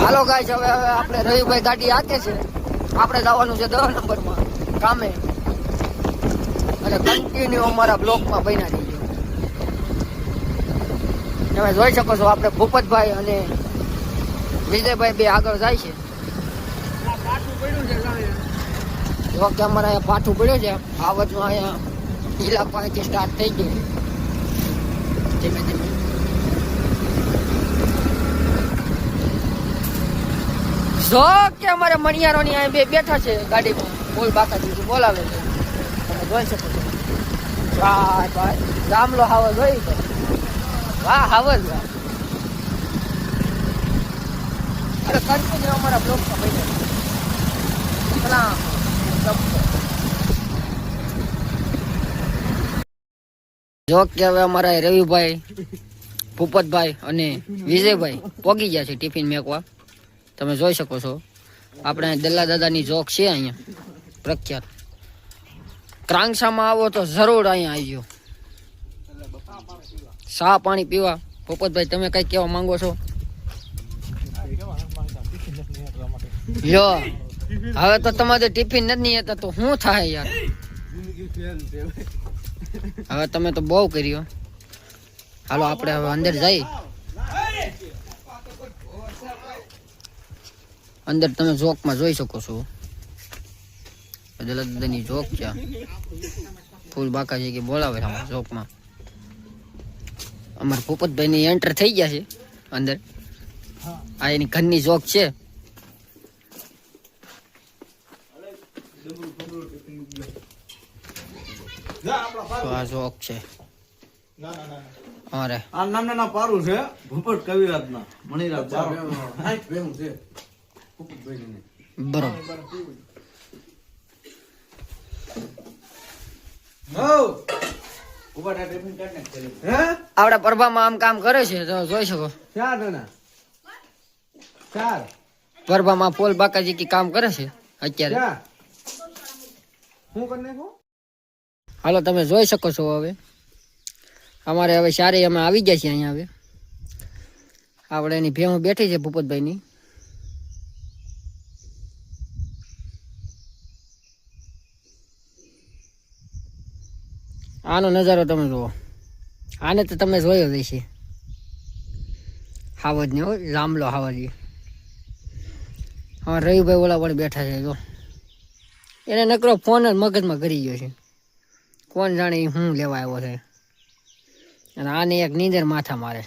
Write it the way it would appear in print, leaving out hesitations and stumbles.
હાલો guys, હવે આપણે રવિભાઈ ગાડી હાકે છે. આપણે જવાનું છે 10 નંબરમાં કામે, અને કન્ટિન્યુ અમારા બ્લોકમાં બન્યા રહીજો. તમે જોઈ શકો છો આપણે ભૂપતભાઈ અને વિજયભાઈ બે આગળ જાય છે. જો કે અમારે અહીંયા પાછું પડ્યો છે. આવતમાં અહીંયા ઢીલા પાણીથી સ્ટાર્ટ થઈ ગયું ધીમે ધીમે. જો કે અમારે મણિયારોની અહીં બે બેઠા છે ગાડીમાં, બોલ બાકાજી બોલાવે છે. તમે જોઈ શકો છો. વાહ ભાઈ, ગામલો હાવજ હોય તો વાહ હાવજ વાહ. અરે કન્ટિન્યુ અમારા બ્લોકમાં બેઠા. જો કે હવે અમારા રવિભાઈ, ભૂપતભાઈ અને વિજયભાઈ પોગી ગયા છે ટિફિન મેકવા. તમે જોઈ શકો છો. આપણે દલ્લા દાદાની જોક છે અહીંયા પ્રખ્યાત. ક્રાંગસામાં આવો તો જરૂર અહીંયા આવજો, ચા પાણી પીવા. ભૂપતભાઈ, તમે કઈ કહેવા માંગો છો? યો હવે તો તમારે ટિફિન નથી હતા તો શું થાય યાર? હવે તમે તો બહુ કર્યો. હાલો આપણે હવે અંદર જઈ. અંદર તમે જોકમાં જોઈ શકો છો. દાદાની જોક છે. ફૂલ બાકાજી કે બોલાવે જોકમાં. અમારા પોપતભાઈ ની એન્ટર થઈ ગયા છે અંદર. આ એની ઘરની જોક છે. આ જોક છે. અરે આ નાના પારું છે ભૂપત કવિરાજ ના મણિરાજ બરોબર. આપડા પરભામાં આમ કામ કરે છે તો જોઈ શકો. પરભામાં પોલ બાકાજી કી કામ કરે છે અત્યારે. હાલો તમે જોઈ શકો છો. હવે અમારે હવે સારી અમે આવી ગયા છીએ અહીંયા. હવે આપણે એની ભેહું બેઠી છે ભૂપતભાઈ ની. આનો નજારો તમે જુઓ. આને તો તમે જોયો જ હશે. હાવજ ને જાંબલો હાવજ. હા, રવિભાઈ ઓલા પણ બેઠા છે. જો એને નકરો ફોન જ મગજમાં કરી ગયો છે. કોણ જાણે હું લેવા આવ્યો છે. અને આને એક નીંદર માથા મારે.